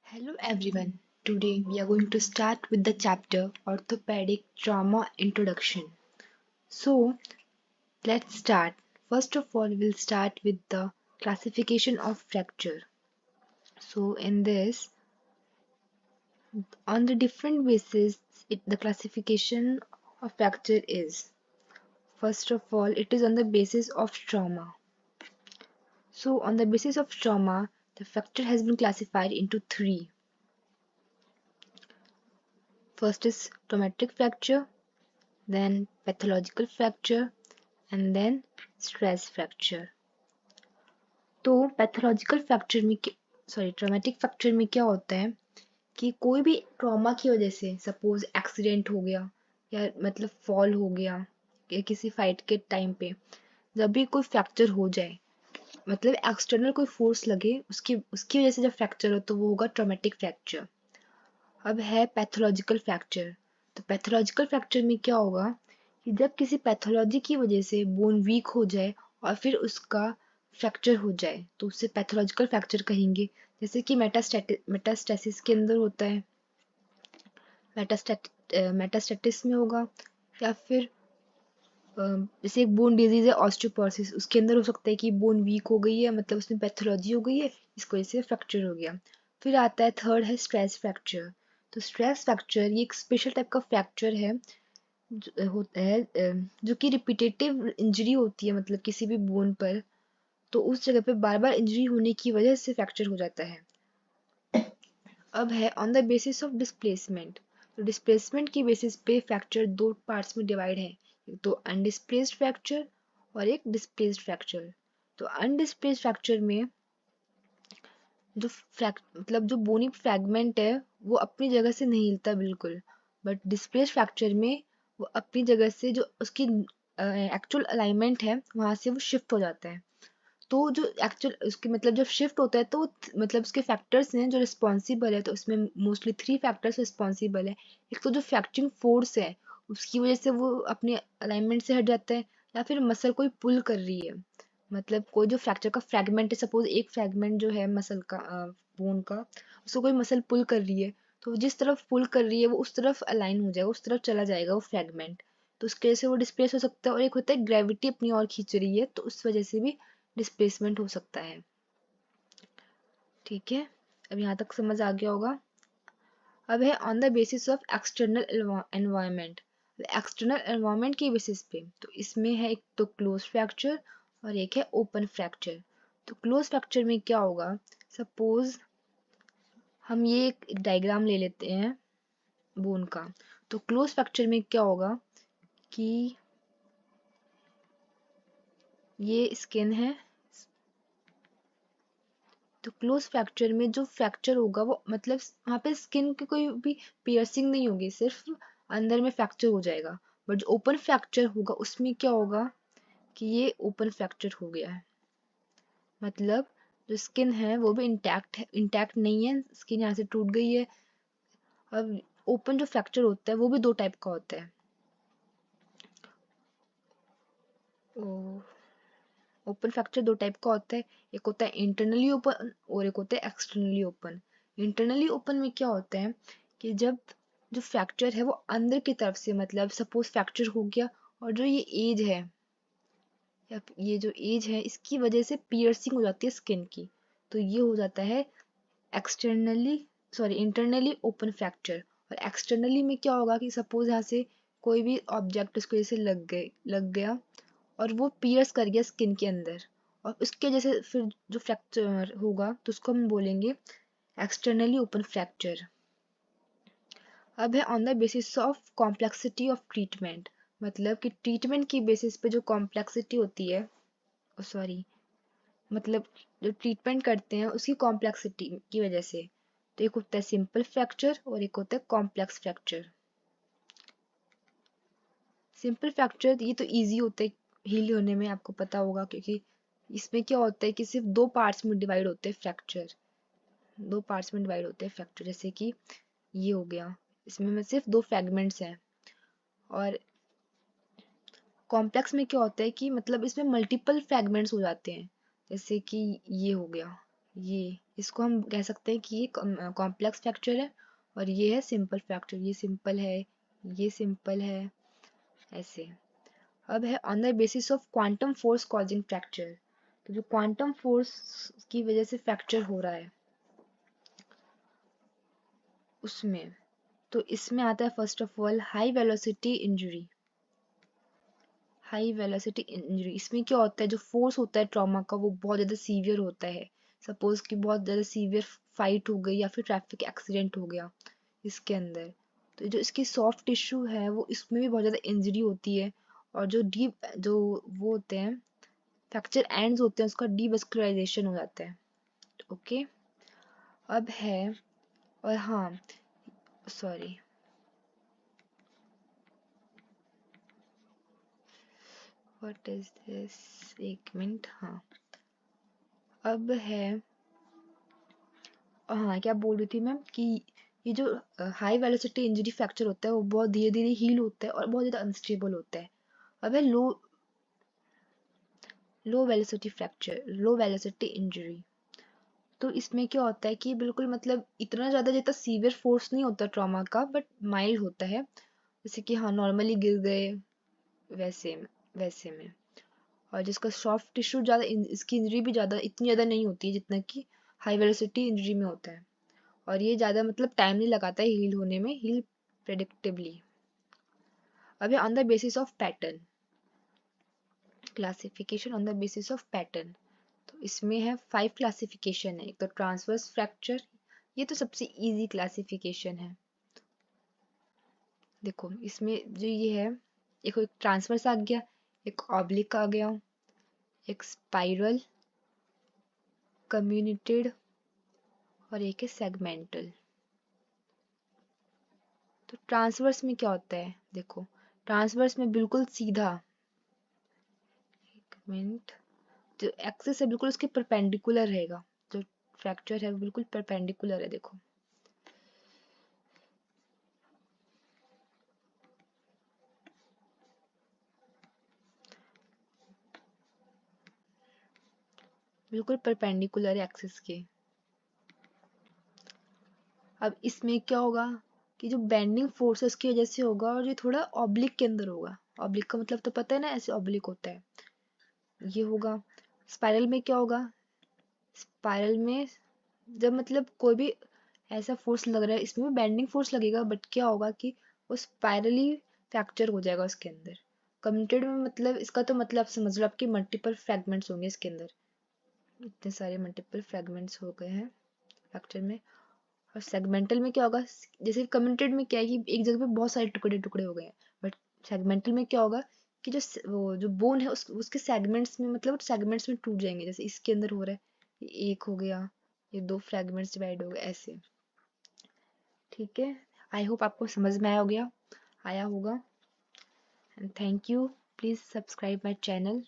Hello everyone. Today we are going to start with the chapter Orthopedic Trauma Introduction. So, let's start. First of all, we'll start with the classification of fracture. So, in this, on the different basis, the classification of fracture is first of all, it is on the basis of trauma. So, on the basis of trauma, the fracture has been classified into three. First is traumatic fracture, then pathological fracture and then stress fracture. तो pathological fracture में traumatic fracture में क्या होता है कि कोई भी trauma की वजह से सपोज एक्सीडेंट हो गया या मतलब फॉल हो गया या किसी फाइट के टाइम पे जब भी कोई फ्रैक्चर हो जाए मतलब एक्सटर्नल कोई फोर्स लगे उसकी उसकी वजह से जब फ्रैक्चर हो तो वो होगा ट्रॉमेटिक फ्रैक्चर। अब है पैथोलॉजिकल फ्रैक्चर। तो पैथोलॉजिकल फ्रैक्चर में क्या होगा कि जब किसी पैथोलॉजी की वजह से बोन वीक हो जाए और फिर उसका फ्रैक्चर हो जाए तो उसे पैथोलॉजिकल फ्रैक्चर कहेंगे। जैसे कि मेटास्टेसिस के अंदर होता है, मेटास्टेटिस में होगा या फिर जैसे एक बोन डिजीज है ऑस्टियोपोरोसिस उसके अंदर हो सकता है कि बोन वीक हो गई है मतलब उसमें पैथोलॉजी हो गई है इसकी वजह से फ्रैक्चर हो गया। फिर आता है थर्ड है स्ट्रेस फ्रैक्चर। तो स्ट्रेस फ्रैक्चर ये एक स्पेशल टाइप का फ्रैक्चर है होता है जो कि रिपीटेटिव इंजरी होती है मतलब किसी भी बोन पर तो उस जगह पे बार बार इंजरी होने की वजह से फ्रैक्चर हो जाता है। अब है on the basis of displacement. तो डिस्प्लेसमेंट की बेसिस पे फ्रैक्चर दो पार्ट्स में डिवाइड है, एक तो अनडिस्प्लेस्ड फ्रैक्चर और एक डिस्प्लेस्ड फ्रैक्चर। तो अनडिस्प्लेस्ड फ्रैक्चर में मतलब जो बोनी फ्रैगमेंट है वो अपनी जगह से नहीं हिलता बिल्कुल, बट डिस्प्लेस्ड फ्रैक्चर में वो अपनी जगह से जो उसकी एक्चुअल अलाइनमेंट है वहां से वो शिफ्ट हो जाता है। तो जो एक्चुअल उसके मतलब जब शिफ्ट होता है तो मतलब उसके फैक्टर्स हैं जो रिस्पॉन्सिबल है तो उसमें मोस्टली थ्री फैक्टर्स रिस्पॉन्सिबल है। एक तो जो फ्रैक्चरिंग फोर्स है उसकी वजह से वो अपने अलाइनमेंट से हट जाता है या फिर मसल कोई पुल कर रही है मतलब कोई जो फ्रैक्चर का फ्रैगमेंट है सपोज एक फ्रैगमेंट जो है मसल का बोन का उसको कोई मसल पुल कर रही है तो जिस तरफ पुल कर रही है वो उस तरफ अलाइन हो जाएगा उस तरफ चला जाएगा वो फ्रैगमेंट। तो उसकी वजह से वो डिस्प्लेस हो सकता है और एक होता है ग्रेविटी अपनी ओर खींच रही है तो उस वजह से भी डिस्प्लेसमेंट हो सकता है। ठीक है, अब यहाँ तक समझ आ गया होगा। अब है on the basis of external environment. External environment की बेसिस पे तो इसमें है एक तो क्लोज फ्रैक्चर और एक है ओपन फ्रैक्चर। तो क्लोज फ्रैक्चर में क्या होगा सपोज हम ये एक डायग्राम ले लेते हैं बोन का। तो क्लोज फ्रैक्चर में क्या होगा कि ये स्किन है तो क्लोज फ्रैक्चर में जो फ्रैक्चर होगा वो मतलब वहाँ पे स्किन की कोई भी पियर्सिंग नहीं होगी सिर्फ अंदर में फ्रैक्चर हो जाएगा। बट जो ओपन फ्रैक्चर होगा उसमें क्या होगा कि ये ओपन फ्रैक्चर हो गया है मतलब जो स्किन है वो भी इंटैक्ट नहीं है, स्किन यहाँ से टूट गई है। अब ओपन जो फ्रैक्चर होता है वो भी दो टाइप का होता है। ओपन फ्रैक्चर दो टाइप का होता है, एक होता है इंटरनली ओपन और एक होता है एक्सटर्नली ओपन। इंटरनली ओपन में क्या होता है कि जब जो फ्रैक्चर है वो अंदर की तरफ से मतलब सपोज फ्रैक्चर हो गया और जो ये एज है या ये जो एज है इसकी वजह से पियर्सिंग हो जाती है स्किन की तो ये हो जाता है एक्सटर्नली इंटरनली ओपन फ्रैक्चर। और एक्सटर्नली में क्या होगा कि सपोज यहाँ से कोई भी ऑब्जेक्ट उसको जैसे लग गया और वो पियर्स कर गया स्किन के अंदर और उसके जैसे फिर जो फ्रैक्चर होगा तो उसको हम बोलेंगे एक्सटर्नली ओपन फ्रैक्चर। अब है on the basis of complexity of treatment. मतलब कि ट्रीटमेंट की बेसिस पे जो कॉम्प्लेक्सिटी होती है सॉरी मतलब जो ट्रीटमेंट करते हैं उसकी कॉम्प्लेक्सिटी की वजह से। तो एक होता है सिंपल फ्रैक्चर और एक होता है कॉम्प्लेक्स फ्रैक्चर। सिंपल फ्रैक्चर ये तो इजी होता है हील होने में आपको पता होगा क्योंकि इसमें क्या होता है कि सिर्फ दो पार्ट्स में डिवाइड होते हैं फ्रैक्चर, दो पार्ट्स में डिवाइड होते हैं फ्रैक्चर जैसे कि ये हो गया इसमें में सिर्फ दो फ्रैगमेंट्स हैं। और कॉम्प्लेक्स में क्या होता है कि मतलब इसमें मल्टीपल फ्रैगमेंट्स हो जाते हैं जैसे कि ये हो गया ये इसको हम कह सकते हैं कि ये कॉम्प्लेक्स फ्रैक्चर है, और ये है सिंपल फ्रैक्चर। ये सिंपल है, ये सिंपल है, ऐसे। अब है on the basis of quantum force causing fracture. तो जो क्वांटम फोर्स की वजह से फ्रैक्चर हो रहा है उसमें, तो इसमें आता है first of all high velocity injury. High velocity injury, इसमें क्या होता है, जो फोर्स होता है ट्रॉमा का वो बहुत ज़्यादा सीवियर होता है। सपोज कि बहुत ज़्यादा सीवियर फाइट हो गई या फिर ट्रैफिक एक्सीडेंट हो गया इसके अंदर, तो जो इसकी सॉफ्ट टिश्यू है वो इसमें भी बहुत ज़्यादा इंजरी होती है। और जो डीप जो वो होते हैं फ्रैक्चर एंड्स होते हैं, उसका डीवैस्कुलराइजेशन हो जाता है। ओके। अब है, और हाँ, सॉरी, व्हाट इज दिस, एक मिनट, हाँ। अब है, हाँ, क्या बोल रही थी मैं कि ये जो हाई वेलोसिटी इंजरी फ्रैक्चर होता है वो बहुत धीरे धीरे हील होता है और बहुत ज़्यादा अनस्टेबल होता है। अब है लो वेलोसिटी फ्रैक्चर, लो वेलोसिटी इंजरी। तो इसमें क्या होता है कि बिल्कुल मतलब इतना ज़्यादा जितना सीवियर फोर्स नहीं होता ट्रॉमा का, बट माइल्ड होता है। जैसे कि हाँ, नॉर्मली गिर गए, वैसे वैसे में। और जिसका सॉफ्ट टिश्यू ज़्यादा, इसकी इंजरी भी ज़्यादा इतनी ज़्यादा नहीं होती है जितना कि हाई वेलोसिटी इंजरी में होता है। और ये ज़्यादा मतलब टाइम नहीं लगाता है हील होने में, हील प्रेडिक्टेबली। अब on the basis of pattern, classification on the basis of pattern. तो इसमें है 5 क्लासिफिकेशन है। एक तो ट्रांसवर्स फ्रैक्चर, ये तो सबसे इजी क्लासिफिकेशन है। देखो इसमें जो ये है, एक ट्रांसवर्स आ गया, एक ऑब्लिक आ गया, एक स्पाइरल, कम्युनिटेड, और एक है सेगमेंटल। तो ट्रांसवर्स में क्या होता है, देखो ट्रांसवर्स में बिल्कुल सीधा, एक मिनट, जो एक्सिस है बिल्कुल उसके परपेंडिकुलर रहेगा। जो फ्रैक्चर है वो बिल्कुल परपेंडिकुलर है, देखो। बिल्कुल परपेंडिकुलर है एक्सिस के। अब इसमें क्या होगा कि जो बेंडिंग फोर्सेस की वजह से होगा, और ये थोड़ा ऑब्लिक के अंदर होगा। ऑब्लिक का मतलब तो पता है ना, ऐसे ऑब्लिक होता है, ये होगा। स्पाइरल में क्या होगा, स्पाइरल में जब मतलब कोई भी ऐसा फोर्स लग रहा है, इसमें भी बेंडिंग फोर्स लगेगा, बट क्या होगा कि वो स्पाइरली फ्रैक्चर हो जाएगा उसके अंदर। कम्यूटेड में मतलब इसका तो मतलब समझ लो आपके मल्टीपल फ्रैगमेंट्स होंगे इसके अंदर, इतने सारे मल्टीपल फ्रैगमेंट्स हो गए हैं फ्रैक्चर में। और सेगमेंटल में क्या होगा, जैसे कम्यूटेड में क्या है कि एक जगह पे बहुत सारे टुकड़े टुकड़े हो गए हैं, बट सेगमेंटल में क्या होगा कि वो जो बोन है उसके सेगमेंट्स में, मतलब सेगमेंट्स में टूट जाएंगे। जैसे इसके अंदर हो रहा है, ये एक हो गया, ये दो फ्रैगमेंट्स डिवाइड हो गए, ऐसे। ठीक है, आई होप आपको समझ में आया होगा। And thank you, please subscribe my channel.